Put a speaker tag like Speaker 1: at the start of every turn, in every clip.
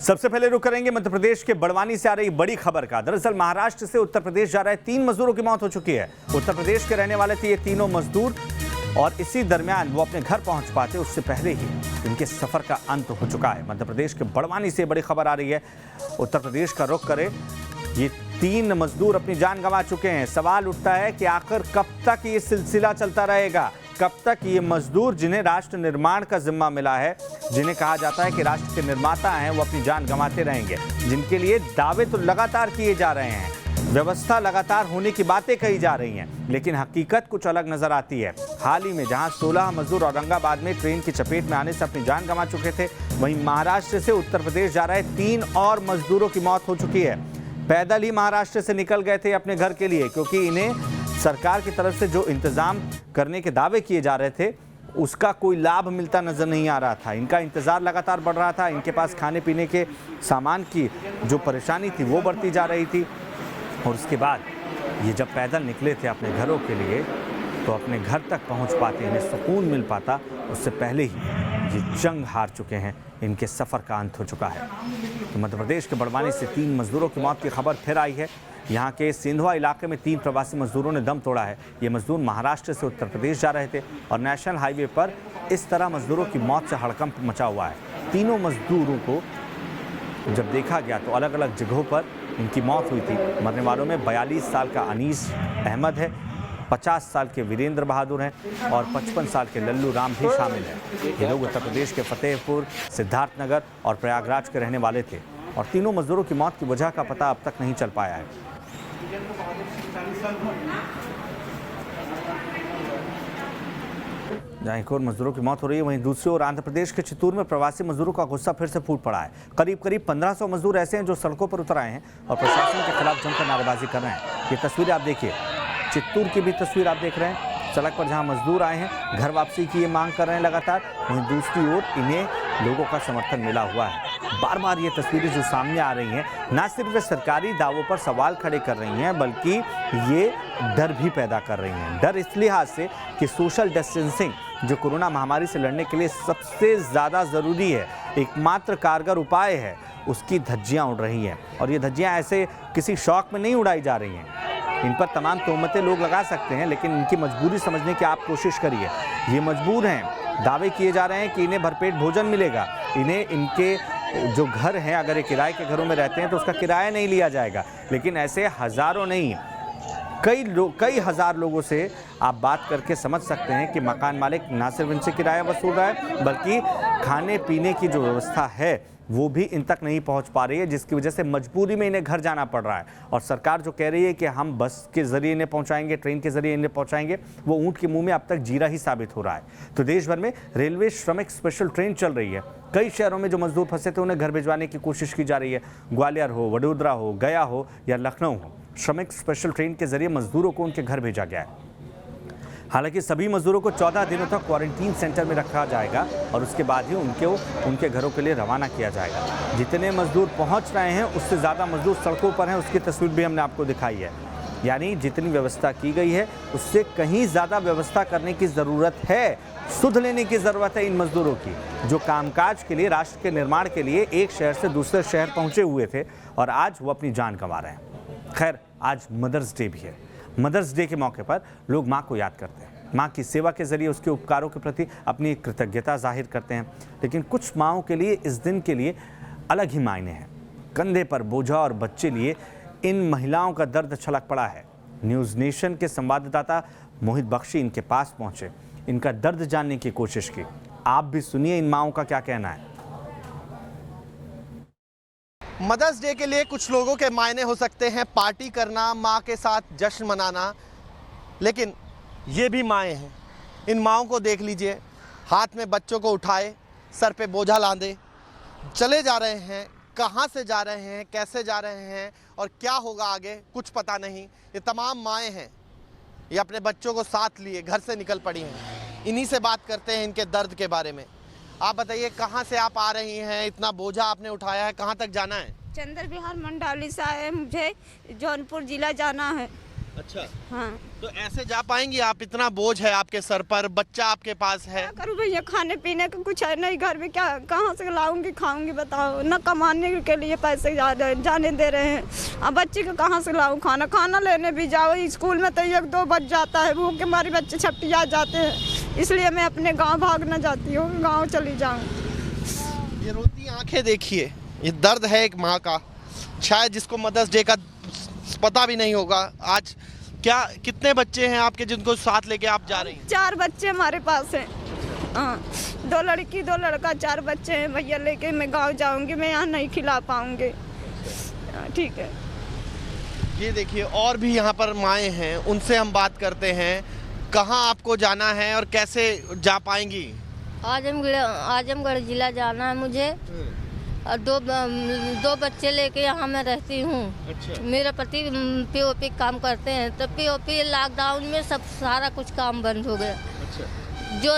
Speaker 1: सबसे पहले रुक करेंगे मध्य प्रदेश के बड़वानी से आ रही बड़ी खबर का। दरअसल महाराष्ट्र से उत्तर प्रदेश जा रहे 3 मजदूरों की मौत हो चुकी है। उत्तर प्रदेश के रहने वाले थे ये तीनों मजदूर और इसी दरमियान वो अपने घर पहुंच पाते उससे पहले ही इनके सफर का अंत हो चुका है। मध्य प्रदेश के बड़वानी से बड़ी खबर आ रही है। उत्तर प्रदेश का रुख करें, ये 3 मजदूर अपनी जान गंवा चुके हैं। सवाल उठता है कि आखिर कब तक ये सिलसिला चलता रहेगा, कब तक ये मजदूर जिन्हें राष्ट्र निर्माण का जिम्मा मिला है, जिन्हें कहा जाता है कि राष्ट्र के निर्माता हैं, वो अपनी जान गंवाते रहेंगे, जिनके लिए दावे तो लगातार किए जा रहे हैं, व्यवस्था लगातार होने की बातें कही जा रही हैं, लेकिन हकीकत कुछ अलग नजर आती है। हाल ही में जहां 16 मजदूर औरंगाबाद में ट्रेन की चपेट में आने से अपनी जान गंवा चुके थे, वहीं महाराष्ट्र से उत्तर प्रदेश जा रहे 3 और मजदूरों की मौत हो चुकी है। पैदल ही महाराष्ट्र से निकल गए थे अपने घर के लिए, क्योंकि इन्हें सरकार की तरफ से जो इंतजाम करने के दावे किए जा रहे थे उसका कोई लाभ मिलता नजर नहीं आ रहा था। इनका इंतजार लगातार बढ़ रहा था। इनके पास खाने पीने के सामान की जो परेशानी थी वो बढ़ती जा रही थी। और उसके बाद ये जब पैदल निकले थे अपने घरों के लिए, तो अपने घर तक पहुंच पाते, इन्हें सुकून मिल पाता, उससे पहले ही ये जंग हार चुके हैं। इनके सफ़र का अंत हो चुका है। तो मध्य प्रदेश के बड़वानी से 3 मजदूरों की मौत की खबर फिर आई है। यहाँ के सिंधवा इलाके में 3 प्रवासी मजदूरों ने दम तोड़ा है। ये मजदूर महाराष्ट्र से उत्तर प्रदेश जा रहे थे और नेशनल हाईवे पर इस तरह मजदूरों की मौत से हड़कंप मचा हुआ है। तीनों मजदूरों को जब देखा गया तो अलग अलग जगहों पर इनकी मौत हुई थी। मरने वालों में 42 साल का अनीस अहमद है, 50 साल के वीरेंद्र बहादुर हैं और 55 साल के लल्लू राम भी शामिल हैं। ये लोग उत्तर प्रदेश के फतेहपुर, सिद्धार्थनगर और प्रयागराज के रहने वाले थे और तीनों मजदूरों की मौत की वजह का पता अब तक नहीं चल पाया है। जहाँ एक और मजदूरों की मौत हो रही है, वहीं दूसरी ओर आंध्र प्रदेश के चित्तूर में प्रवासी मजदूरों का गुस्सा फिर से फूट पड़ा है। करीब 1500 मजदूर ऐसे हैं जो सड़कों पर उतर आए हैं और प्रशासन के खिलाफ जमकर नारेबाजी कर रहे हैं। ये तस्वीरें आप देखिए, चित्तूर की भी तस्वीर आप देख रहे हैं। सड़क पर जहां मजदूर आए हैं, घर वापसी की ये मांग कर रहे हैं लगातार, वहीं दूसरी ओर इन्हें लोगों का समर्थन मिला हुआ है। बार बार ये तस्वीरें जो सामने आ रही हैं, ना सिर्फ वे सरकारी दावों पर सवाल खड़े कर रही हैं, बल्कि ये डर भी पैदा कर रही हैं। डर इस लिहाज से कि सोशल डिस्टेंसिंग जो कोरोना महामारी से लड़ने के लिए सबसे ज़्यादा ज़रूरी है, एकमात्र कारगर उपाय है, उसकी धज्जियाँ उड़ रही हैं। और ये धज्जियाँ ऐसे किसी शौक में नहीं उड़ाई जा रही हैं। इन पर तमाम तोहमतें लोग लगा सकते हैं, लेकिन इनकी मजबूरी समझने की आप कोशिश करिए। ये मजबूर हैं, दावे किए जा रहे हैं कि इन्हें भरपेट भोजन मिलेगा, इन्हें इनके जो घर हैं, अगर ये किराए के घरों में रहते हैं तो उसका किराया नहीं लिया जाएगा। लेकिन ऐसे हज़ारों नहीं, कई हज़ार लोगों से आप बात करके समझ सकते हैं कि मकान मालिक ना सिर्फ इनसे किराया वसूल रहा है, बल्कि खाने पीने की जो व्यवस्था है वो भी इन तक नहीं पहुंच पा रही है, जिसकी वजह से मजबूरी में इन्हें घर जाना पड़ रहा है। और सरकार जो कह रही है कि हम बस के ज़रिए इन्हें पहुंचाएंगे, ट्रेन के ज़रिए इन्हें पहुंचाएंगे, वो ऊँट के मुंह में अब तक जीरा ही साबित हो रहा है। तो देश भर में रेलवे श्रमिक स्पेशल ट्रेन चल रही है। कई शहरों में जो मजदूर फंसे थे उन्हें घर भिजवाने की कोशिश की जा रही है। ग्वालियर हो, वडोदरा हो, गया हो या लखनऊ हो, श्रमिक स्पेशल ट्रेन के जरिए मजदूरों को उनके घर भेजा गया है। हालांकि सभी मजदूरों को 14 दिनों तक क्वारंटीन सेंटर में रखा जाएगा और उसके बाद ही उनके घरों के लिए रवाना किया जाएगा। जितने मजदूर पहुंच रहे हैं उससे ज़्यादा मजदूर सड़कों पर हैं, उसकी तस्वीर भी हमने आपको दिखाई है। यानी जितनी व्यवस्था की गई है उससे कहीं ज़्यादा व्यवस्था करने की ज़रूरत है, सुध लेने की ज़रूरत है इन मजदूरों की, जो कामकाज के लिए, राष्ट्र के निर्माण के लिए एक शहर से दूसरे शहर पहुँचे हुए थे और आज वो अपनी जान गंवा रहे हैं। खैर, आज मदर्स डे भी है। मदर्स डे के मौके पर लोग माँ को याद करते हैं, माँ की सेवा के ज़रिए उसके उपकारों के प्रति अपनी कृतज्ञता जाहिर करते हैं। लेकिन कुछ माँओं के लिए इस दिन के लिए अलग ही मायने हैं। कंधे पर बोझा और बच्चे लिए इन महिलाओं का दर्द छलक पड़ा है। न्यूज़ नेशन के संवाददाता मोहित बख्शी इनके पास पहुँचे, इनका दर्द जानने की कोशिश की। आप भी सुनिए इन माँओं का क्या कहना है।
Speaker 2: मदर्स डे के लिए कुछ लोगों के मायने हो सकते हैं पार्टी करना, माँ के साथ जश्न मनाना, लेकिन ये भी माएँ हैं। इन माँओं को देख लीजिए, हाथ में बच्चों को उठाए, सर पे बोझा लादे चले जा रहे हैं। कहाँ से जा रहे हैं, कैसे जा रहे हैं और क्या होगा आगे, कुछ पता नहीं। ये तमाम माएँ हैं, ये अपने बच्चों को साथ लिए घर से निकल पड़ी हैं। इन्हीं से बात करते हैं इनके दर्द के बारे में। आप बताइए, कहाँ से आप आ रही हैं? इतना बोझा आपने उठाया है, कहाँ तक जाना है?
Speaker 3: चंद्र बिहार मंडाली से आए, मुझे जौनपुर जिला जाना है।
Speaker 2: अच्छा,
Speaker 3: हाँ।
Speaker 2: तो ऐसे जा पाएंगी आप? इतना बोझ है आपके सर पर, बच्चा आपके पास है।
Speaker 3: क्या करूँ भैया, खाने पीने का कुछ है नहीं घर में, क्या कहाँ से लाऊंगी खाऊंगी बताओ। न कमाने के लिए पैसे जाने दे रहे हैं, अब बच्चे को कहाँ से लाऊं खाना लेने भी जाओ स्कूल में तो 1-2 बज जाता है, भूख के मारे बच्चे छट्टिया जाते हैं, इसलिए मैं अपने गाँव भागना चाहती हूँ, गाँव चली जाऊँ।
Speaker 2: ये रोती आंखें देखिए, ये दर्द है एक माँ का, शायद जिसको मदर्स डे का पता भी नहीं होगा। आज क्या कितने बच्चे हैं आपके जिनको साथ लेके आप जा रही हैं?
Speaker 3: 4 बच्चे हमारे पास हैं, हाँ, 2 लड़की 2 लड़का, 4 बच्चे हैं भैया। लेके मैं गांव जाऊंगी, मैं यहाँ नहीं खिला पाऊंगी। ठीक है,
Speaker 2: ये देखिए और भी यहाँ पर माएँ हैं, उनसे हम बात करते हैं। कहाँ आपको जाना है और कैसे जा पाएंगी?
Speaker 4: आजमगढ़ जिला जाना है मुझे, और 2 बच्चे लेके यहाँ मैं रहती हूँ।
Speaker 2: अच्छा।
Speaker 4: मेरे पति पीओपी काम करते हैं, तो पीओपी लॉकडाउन में सब सारा कुछ काम बंद हो गया।
Speaker 2: अच्छा।
Speaker 4: जो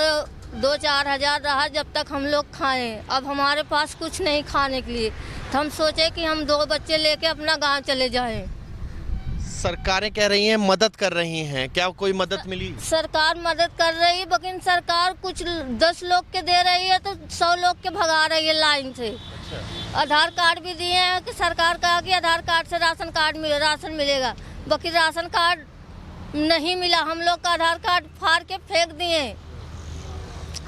Speaker 4: 2-4 हज़ार रहा जब तक हम लोग खाएं, अब हमारे पास कुछ नहीं खाने के लिए, तो हम सोचे कि हम 2 बच्चे लेके अपना गांव चले जाएं।
Speaker 2: सरकारें कह रही हैं मदद कर रही हैं, क्या कोई मदद मिली?
Speaker 4: सरकार मदद कर रही है, लेकिन सरकार कुछ 10 लोग के दे रही है तो 100 लोग के भगा रही है लाइन से। आधार कार्ड भी दिए हैं कि सरकार कहा कि आधार कार्ड से राशन मिलेगा, बाकी राशन कार्ड नहीं मिला। हम लोग का आधार कार्ड फाड़ के फेंक दिए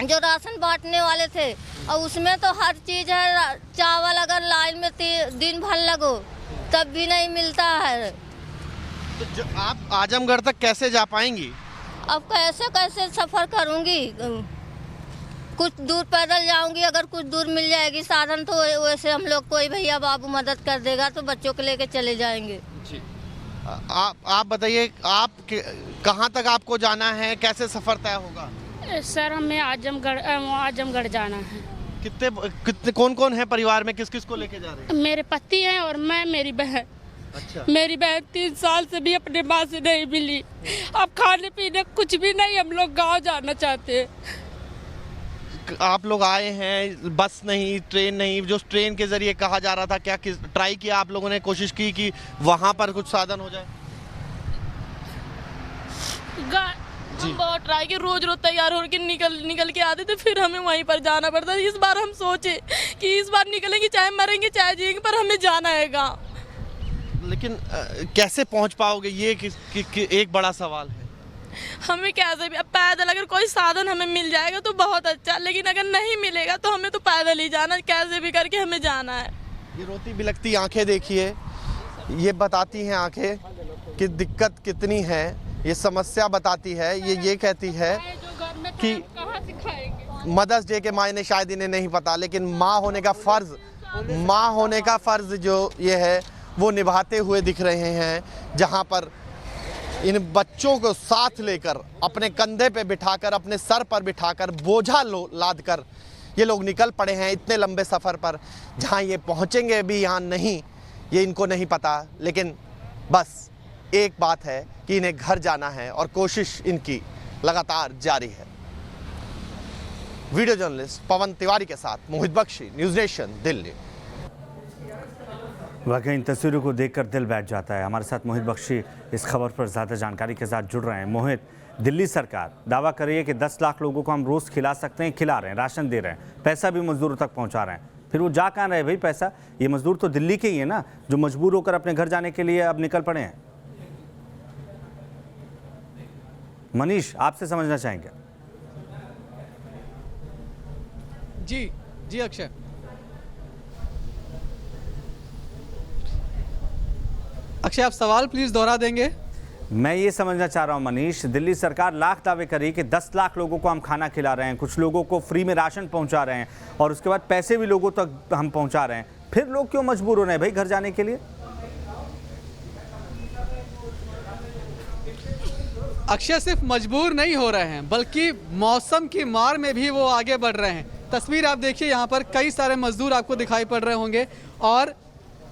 Speaker 4: जो राशन बांटने वाले थे, और उसमें तो हर चीज़ है। चावल अगर लाइन में दिन भर लगो तब भी नहीं मिलता है।
Speaker 2: तो आप आजमगढ़ तक कैसे जा पाएंगी?
Speaker 4: अब कैसे सफ़र करूंगी? कुछ दूर पैदल जाऊंगी, अगर कुछ दूर मिल जाएगी साधन तो वैसे हम लोग कोई भैया बाबू मदद कर देगा तो बच्चों को लेके चले जाएंगे।
Speaker 2: जी। आप बताइए, आप कहाँ तक आपको जाना है, कैसे सफ़र तय होगा?
Speaker 5: सर हमें आजमगढ़ जाना है।
Speaker 2: कितने कौन है परिवार में, किस किस को लेके जा रहे हैं?
Speaker 5: मेरे पति हैं और मैं, मेरी बहन।
Speaker 2: अच्छा।
Speaker 5: मेरी बहन 3 साल से भी अपने माँ से नहीं मिली, अब खाने पीने कुछ भी नहीं, हम लोग गांव जाना चाहते हैं।
Speaker 2: आप लोग आए हैं, बस नहीं, ट्रेन नहीं, जो ट्रेन के जरिए कहा जा रहा था, क्या ट्राई किया आप लोगों ने, कोशिश की कि वहां पर कुछ साधन हो जाए?
Speaker 5: हम बहुत ट्राई की, रोज तैयार होकर निकल के आते थे, फिर हमें वहीं पर जाना पड़ता। इस बार हम सोचे कि इस बार निकलेंगे, चाहे मरेंगे चाहे जिएंगे, पर हमें जाना है गाँव।
Speaker 2: लेकिन कैसे पहुंच पाओगे, ये एक बड़ा सवाल है।
Speaker 5: हमें कैसे भी, अब पैदल अगर कोई साधन हमें मिल जाएगा तो बहुत अच्छा, लेकिन अगर नहीं मिलेगा तो हमें तो पैदल ही जाना, कैसे भी करके हमें जाना है।
Speaker 2: ये रोती बिलखती आंखें देखिए, ये बताती हैं आंखें कि दिक्कत कितनी है, ये समस्या बताती है। ये कहती है कि मदर्स डे के मायने शायद इन्हें नहीं पता, लेकिन माँ होने का फ़र्ज़ जो ये है वो निभाते हुए दिख रहे हैं, जहाँ पर इन बच्चों को साथ लेकर, अपने कंधे पे बिठाकर, अपने सर पर बिठाकर, बोझा लाद कर ये लोग निकल पड़े हैं इतने लंबे सफ़र पर, जहाँ ये पहुँचेंगे भी यहाँ नहीं, ये इनको नहीं पता। लेकिन बस एक बात है कि इन्हें घर जाना है और कोशिश इनकी लगातार जारी है। वीडियो जर्नलिस्ट पवन तिवारी के साथ मोहित बख्शी, न्यूज़ नेशन, दिल्ली।
Speaker 1: वाकई इन तस्वीरों को देखकर दिल बैठ जाता है। हमारे साथ मोहित बख्शी इस खबर पर ज़्यादा जानकारी के साथ जुड़ रहे हैं। मोहित, दिल्ली सरकार दावा कर रही है कि 10 लाख लोगों को हम रोज़ खिला सकते हैं, खिला रहे हैं, राशन दे रहे हैं, पैसा भी मजदूरों तक पहुंचा रहे हैं, फिर वो जा कहाँ रहे भाई पैसा? ये मजदूर तो दिल्ली के ही है ना, जो मजबूर होकर अपने घर जाने के लिए अब निकल पड़े हैं। मनीष, आपसे समझना चाहेंगे।
Speaker 6: जी अक्षय, आप सवाल प्लीज दोहरा देंगे।
Speaker 1: मैं ये समझना चाह रहा हूँ मनीष, दिल्ली सरकार लाख दावे करी कि 10 लाख लोगों को हम खाना खिला रहे हैं, कुछ लोगों को फ्री में राशन पहुंचा रहे हैं, और उसके बाद पैसे भी लोगों तक हम पहुंचा रहे हैं, फिर लोग क्यों मजबूर हो रहे हैं भाई घर जाने के लिए?
Speaker 6: अक्षय, सिर्फ मजबूर नहीं हो रहे हैं बल्कि मौसम की मार में भी वो आगे बढ़ रहे हैं। तस्वीर आप देखिए, यहाँ पर कई सारे मजदूर आपको दिखाई पड़ रहे होंगे, और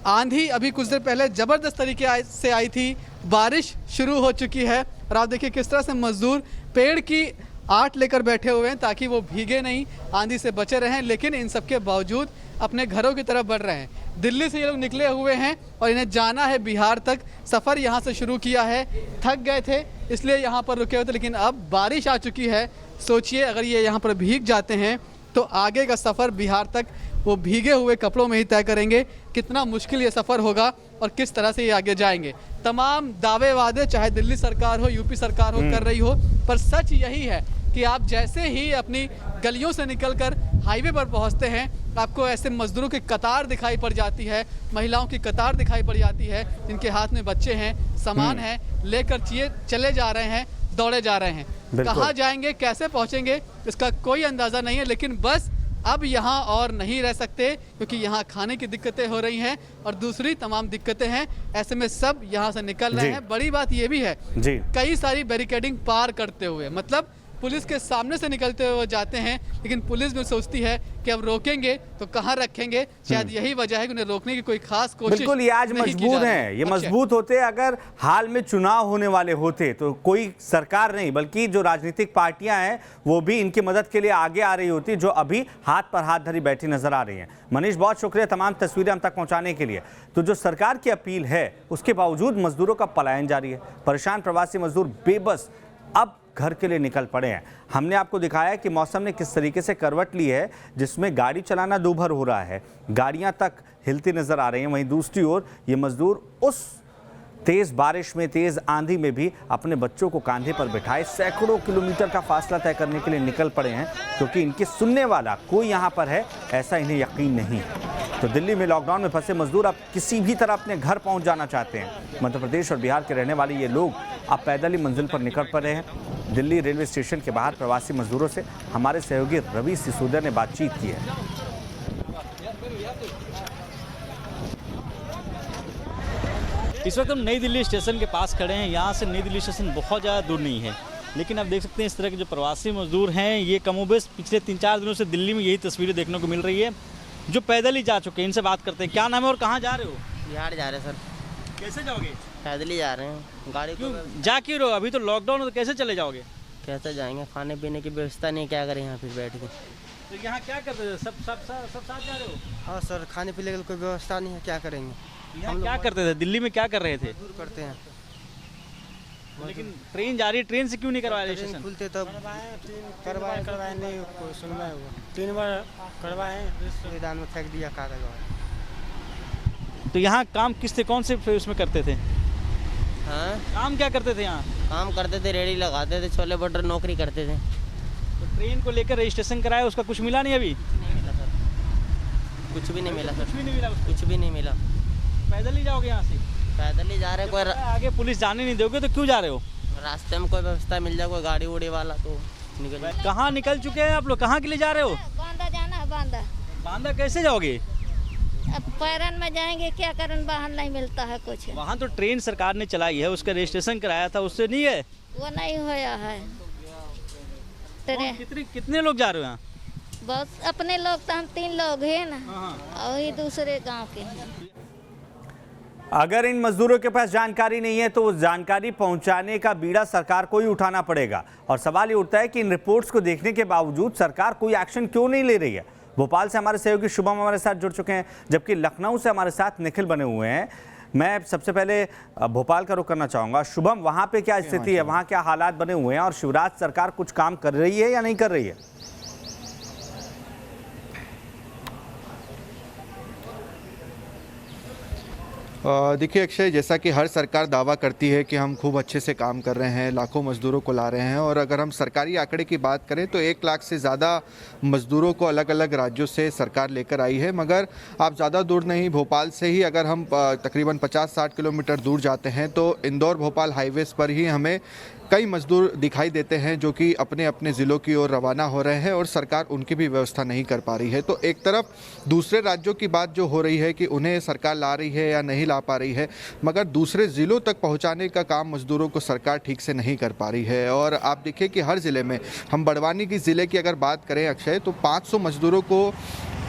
Speaker 6: आंधी अभी कुछ देर पहले ज़बरदस्त तरीके से आई थी, बारिश शुरू हो चुकी है, और आप देखिए किस तरह से मजदूर पेड़ की 8 लेकर बैठे हुए हैं ताकि वो भीगे नहीं, आंधी से बचे रहें, लेकिन इन सब के बावजूद अपने घरों की तरफ बढ़ रहे हैं। दिल्ली से ये लोग निकले हुए हैं और इन्हें जाना है बिहार तक। सफ़र यहाँ से शुरू किया है, थक गए थे इसलिए यहाँ पर रुके हुए थे, लेकिन अब बारिश आ चुकी है। सोचिए अगर ये यहाँ पर भीग जाते हैं तो आगे का सफ़र बिहार तक वो भीगे हुए कपड़ों में ही तय करेंगे। कितना मुश्किल ये सफ़र होगा और किस तरह से ये आगे जाएंगे। तमाम दावे वादे चाहे दिल्ली सरकार हो, यूपी सरकार हो कर रही हो, पर सच यही है कि आप जैसे ही अपनी गलियों से निकलकर हाईवे पर पहुंचते हैं, आपको ऐसे मजदूरों की कतार दिखाई पड़ जाती है, महिलाओं की कतार दिखाई पड़ जाती है, जिनके हाथ में बच्चे हैं, सामान है, लेकर चले जा रहे हैं, दौड़े जा रहे हैं। कहाँ जाएंगे, कैसे पहुंचेंगे, इसका कोई अंदाज़ा नहीं है, लेकिन बस अब यहाँ और नहीं रह सकते क्योंकि यहाँ खाने की दिक्कतें हो रही हैं और दूसरी तमाम दिक्कतें हैं। ऐसे में सब यहाँ से निकल रहे हैं। बड़ी बात ये भी है, कई सारी बैरिकेडिंग पार करते हुए, मतलब पुलिस के सामने से निकलते हुए जाते हैं, लेकिन पुलिस भी सोचती है कि अब रोकेंगे तो कहाँ रखेंगे। शायद यही वजह है कि उन्हें रोकने की कोई खास कोशिश
Speaker 1: बिल्कुल ये आज मजबूत हैं। ये मजबूत होते अगर हाल में चुनाव होने वाले होते तो कोई सरकार नहीं बल्कि जो राजनीतिक पार्टियां हैं वो भी इनकी मदद के लिए आगे आ रही होती, जो अभी हाथ पर हाथ धरी बैठी नजर आ रही हैं। मनीष, बहुत शुक्रिया तमाम तस्वीरें हम तक पहुंचाने के लिए। तो जो सरकार की अपील है उसके बावजूद मजदूरों का पलायन जारी है। परेशान प्रवासी मजदूर बेबस अब घर के लिए निकल पड़े हैं। हमने आपको दिखाया कि मौसम ने किस तरीके से करवट ली है, जिसमें गाड़ी चलाना दूभर हो रहा है, गाड़ियां तक हिलती नजर आ रही हैं। वहीं दूसरी ओर ये मजदूर उस तेज बारिश में, तेज आंधी में भी अपने बच्चों को कांधे पर बिठाए सैकड़ों किलोमीटर का फासला तय करने के लिए निकल पड़े हैं, क्योंकि इनके सुनने वाला कोई यहाँ पर है ऐसा इन्हें यकीन नहीं है। तो दिल्ली में लॉकडाउन में फंसे मजदूर अब किसी भी तरह अपने घर पहुंच जाना चाहते हैं। मध्य प्रदेश और बिहार के रहने वाले ये लोग अब पैदल ही मंजिल पर निकल पड़े हैं। दिल्ली रेलवे स्टेशन के बाहर प्रवासी मजदूरों से हमारे सहयोगी रवि सिसोदिया ने बातचीत की है।
Speaker 7: इस वक्त हम नई दिल्ली स्टेशन के पास खड़े हैं। यहाँ से नई दिल्ली स्टेशन बहुत ज़्यादा दूर नहीं है, लेकिन आप देख सकते हैं इस तरह के जो प्रवासी मजदूर हैं ये कमोबेश पिछले 3-4 दिनों से दिल्ली में यही तस्वीरें देखने को मिल रही है, जो पैदल ही जा चुके हैं। इनसे बात करते हैं। क्या नाम है और कहाँ जा रहे हो?
Speaker 8: बिहार जा रहे हैं सर।
Speaker 7: कैसे जाओगे?
Speaker 8: पैदल ही जा रहे हैं। गाड़ी
Speaker 7: क्यों जा क्यों रहो? अभी तो लॉकडाउन है, तो कैसे चले जाओगे?
Speaker 8: कैसे जाएंगे, खाने पीने की व्यवस्था नहीं, क्या करें यहाँ पे बैठ के।
Speaker 7: तो यहाँ क्या करते थे? सब साथ जा रहे हो?
Speaker 8: हाँ सर, खाने पीने की कोई व्यवस्था नहीं है, क्या करेंगे।
Speaker 7: यहाँ क्या करते थे? दिल्ली में क्या कर रहे थे?
Speaker 8: दूर करते हैं।
Speaker 7: लेकिन ट्रेन जा रही है, ट्रेन से क्यों नहीं करवाया रजिस्ट्रेशन?
Speaker 8: खुलते तब करवाए नहीं, कोई सुनवाई हुआ। 3 बार करवाए, मैदान में फेंक दिया कागज।
Speaker 7: तो यहाँ काम किस थे, कौन से उसमें करते थे?
Speaker 8: हाँ,
Speaker 7: काम क्या करते थे यहाँ?
Speaker 8: काम करते थे, रेडी लगाते थे, छोले भटूरे नौकरी करते थे।
Speaker 7: तो ट्रेन को लेकर रजिस्ट्रेशन कराया, उसका कुछ मिला नहीं अभी?
Speaker 8: नहीं मिला सर, कुछ भी नहीं मिला सर।
Speaker 7: कुछ भी नहीं मिला?
Speaker 8: कुछ भी नहीं मिला।
Speaker 7: पैदल ही जाओगे यहाँ से?
Speaker 8: पैदल ही जा रहे हैं। कोई
Speaker 7: आगे पुलिस जाने नहीं दोगे तो क्यों जा रहे हो?
Speaker 8: रास्ते में कोई व्यवस्था मिल जाए, कोई गाड़ी उड़ी वाला तो निकल जाए।
Speaker 7: कहाँ निकल चुके हैं आप लोग? कहाँ के लिए जा रहे हो?
Speaker 4: बांदा जाना है। बांदा
Speaker 7: बांदा कैसे जाओगे?
Speaker 4: अब पैरन में जाएंगे, क्या करन, वाहन नहीं मिलता है कुछ।
Speaker 7: वहाँ तो ट्रेन सरकार ने चलाई है, उसका रजिस्ट्रेशन कराया था, उससे नहीं है?
Speaker 4: वो नहीं होया है।
Speaker 7: कितने लोग जा रहे हो यहाँ?
Speaker 4: बस अपने लोग तो हम 3 लोग हैं ना, और ही दूसरे गांव के हैं।
Speaker 1: अगर इन मजदूरों के पास जानकारी नहीं है तो उस जानकारी पहुंचाने का बीड़ा सरकार को ही उठाना पड़ेगा। और सवाल ये उठता है कि इन रिपोर्ट्स को देखने के बावजूद सरकार कोई एक्शन क्यों नहीं ले रही है। भोपाल से हमारे सहयोगी शुभम हमारे साथ जुड़ चुके हैं, जबकि लखनऊ से हमारे साथ निखिल बने हुए हैं। मैं सबसे पहले भोपाल का रुख करना चाहूँगा। शुभम, वहाँ पे क्या स्थिति है, वहाँ क्या हालात बने हुए हैं और शिवराज सरकार कुछ काम कर रही है या नहीं कर रही है?
Speaker 9: देखिए अक्षय, जैसा कि हर सरकार दावा करती है कि हम खूब अच्छे से काम कर रहे हैं, लाखों मज़दूरों को ला रहे हैं, और अगर हम सरकारी आंकड़े की बात करें तो 1 लाख से ज़्यादा मज़दूरों को अलग अलग राज्यों से सरकार लेकर आई है। मगर आप ज़्यादा दूर नहीं, भोपाल से ही अगर हम तकरीबन 50-60 किलोमीटर दूर जाते हैं तो इंदौर भोपाल हाईवेज़ पर ही हमें कई मज़दूर दिखाई देते हैं जो कि अपने अपने ज़िलों की ओर रवाना हो रहे हैं और सरकार उनकी भी व्यवस्था नहीं कर पा रही है। तो एक तरफ दूसरे राज्यों की बात जो हो रही है कि उन्हें सरकार ला रही है या नहीं ला पा रही है, मगर दूसरे ज़िलों तक पहुंचाने का काम मज़दूरों को सरकार ठीक से नहीं कर पा रही है। और आप देखिए कि हर ज़िले में, हम बड़वानी की ज़िले की अगर बात करें अक्षय, तो 500 मज़दूरों को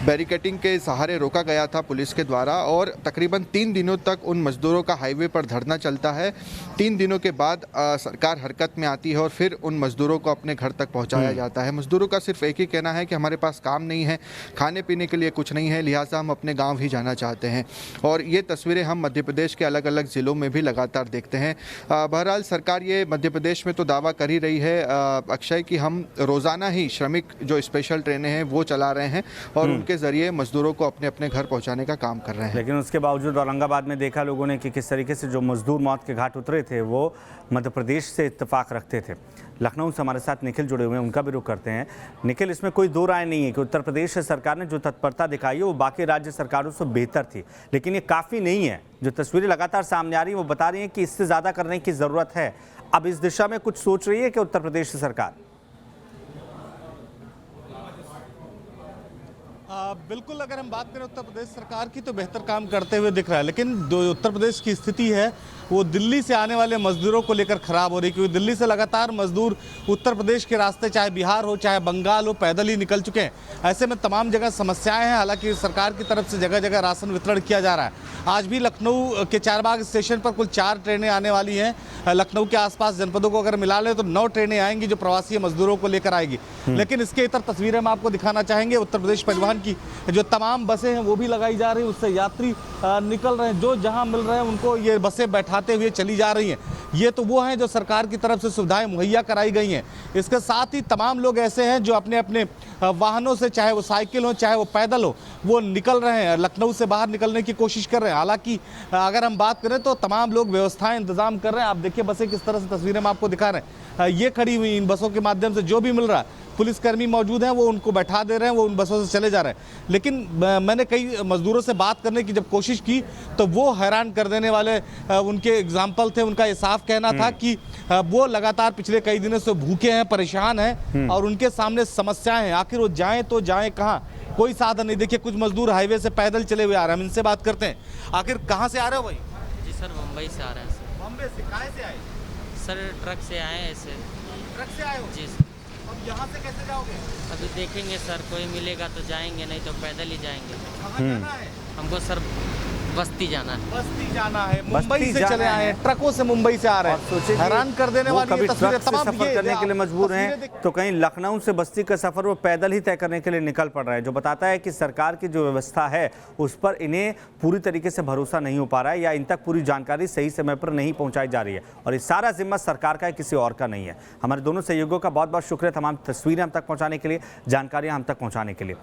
Speaker 9: बैरिकेडिंग के सहारे रोका गया था पुलिस के द्वारा और तकरीबन 3 दिनों तक उन मजदूरों का हाईवे पर धरना चलता है। 3 दिनों के बाद सरकार हरकत में आती है और फिर उन मजदूरों को अपने घर तक पहुंचाया जाता है। मजदूरों का सिर्फ एक ही कहना है कि हमारे पास काम नहीं है, खाने पीने के लिए कुछ नहीं है, लिहाजा हम अपने गाँव ही जाना चाहते हैं। और ये तस्वीरें हम मध्य प्रदेश के अलग अलग ज़िलों में भी लगातार देखते हैं। बहरहाल सरकार ये मध्य प्रदेश में तो दावा कर ही रही है अक्षय कि हम रोज़ाना ही श्रमिक जो स्पेशल ट्रेनें हैं वो चला रहे हैं और उनके ज़रिए मजदूरों को अपने अपने घर पहुंचाने का काम कर रहे हैं।
Speaker 1: लेकिन उसके बावजूद औरंगाबाद में देखा लोगों ने कि किस तरीके से जो मजदूर मौत के घाट उतरे थे वो मध्य प्रदेश से इत्तेफाक रखते थे। लखनऊ से हमारे साथ निखिल जुड़े हुए हैं, उनका भी रुख करते हैं। निखिल, इसमें कोई दो राय नहीं है कि उत्तर प्रदेश सरकार ने जो तत्परता दिखाई है वो बाकी राज्य सरकारों से बेहतर थी, लेकिन ये काफ़ी नहीं है। जो तस्वीरें लगातार सामने आ रही हैं वो बता रही हैं कि इससे ज़्यादा करने की ज़रूरत है। अब इस दिशा में कुछ सोच रही है कि उत्तर प्रदेश सरकार?
Speaker 10: बिल्कुल, अगर हम बात करें उत्तर प्रदेश सरकार की तो बेहतर काम करते हुए दिख रहा है, लेकिन जो उत्तर प्रदेश की स्थिति है वो दिल्ली से आने वाले मजदूरों को लेकर खराब हो रही है, क्योंकि दिल्ली से लगातार मजदूर उत्तर प्रदेश के रास्ते, चाहे बिहार हो चाहे बंगाल हो, पैदल ही निकल चुके हैं। ऐसे में तमाम जगह समस्याएं हैं। हालांकि सरकार की तरफ से जगह जगह राशन वितरण किया जा रहा है। आज भी लखनऊ के चारबाग स्टेशन पर कुल 4 ट्रेनें आने वाली हैं। लखनऊ के आसपास जनपदों को अगर मिला लें तो 9 ट्रेनें आएंगी जो प्रवासी मजदूरों को लेकर आएगी। लेकिन इसके इतर तस्वीरें हम आपको दिखाना चाहेंगे। उत्तर प्रदेश परिवहन की जो तमाम बसें हैं वो भी लगाई जा रही है, उससे यात्री निकल रहे हैं, जो जहां मिल रहे हैं उनको ये बसें बैठाते हुए चली जा रही हैं। ये तो वो हैं जो सरकार की तरफ से सुविधाएं मुहैया कराई गई हैं। इसके साथ ही तमाम लोग ऐसे हैं जो अपने अपने वाहनों से, चाहे वो साइकिल हो चाहे वो पैदल हो, वो निकल रहे हैं, लखनऊ से बाहर निकलने की कोशिश कर रहे हैं। हालांकि अगर हम बात करें तो तमाम लोग व्यवस्थाएं इंतजाम कर रहे हैं। आप देखिए बसें किस तरह से, तस्वीरें हम आपको दिखा रहे हैं। ये खड़ी हुई, इन बसों के माध्यम से जो भी मिल रहा है, पुलिसकर्मी मौजूद हैं, वो उनको बैठा दे रहे हैं, वो उन बसों से चले जा रहे हैं। लेकिन मैंने कई मजदूरों से बात करने की जब कोशिश की तो वो हैरान कर देने वाले उनके एग्जाम्पल थे। उनका ये साफ कहना था कि वो लगातार पिछले कई दिनों से भूखे हैं, परेशान हैं और उनके सामने समस्याएं हैं। आखिर वो जाएं तो जाएं कहाँ, कोई साधन नहीं। देखिए कुछ मजदूर हाईवे से पैदल चले हुए आ रहे हैं, हम इनसे बात करते हैं। आखिर कहाँ से आ रहे हो भाई?
Speaker 11: जी सर, मुंबई से आ रहे हैं सर।
Speaker 10: बॉम्बे से? कहाँ से आए
Speaker 11: सर? ट्रक से आए हैं ऐसे।
Speaker 10: ट्रक से आए हो?
Speaker 11: जी सर।
Speaker 10: अब यहाँ से कैसे जाओगे?
Speaker 11: अभी देखेंगे सर, कोई मिलेगा तो जाएंगे, नहीं तो पैदल ही जाएंगे।
Speaker 10: कहाँ जाना है?
Speaker 11: हमको सर बस्ती जाना है।
Speaker 10: बस्ती जाना है। मुंबई से चले आए हैं, ट्रकों से मुंबई से आ रहे हैं। हैरान कर देने वाली
Speaker 1: कभी
Speaker 10: तस्वीरें
Speaker 1: ट्रक से
Speaker 10: तमाम
Speaker 1: सफर करने के लिए मजबूर हैं तो कहीं लखनऊ से बस्ती का सफर वो पैदल ही तय करने के लिए निकल पड़ रहे हैं, जो बताता है कि सरकार की जो व्यवस्था है उस पर इन्हें पूरी तरीके से भरोसा नहीं हो पा रहा है या इन तक पूरी जानकारी सही समय पर नहीं पहुंचाई जा रही है। और ये सारा जिम्मा सरकार का है, किसी और का नहीं है। हमारे दोनों सहयोगियों का बहुत बहुत शुक्रिया तमाम तस्वीरें हम तक पहुँचाने के लिए, जानकारियाँ हम तक पहुँचाने के लिए।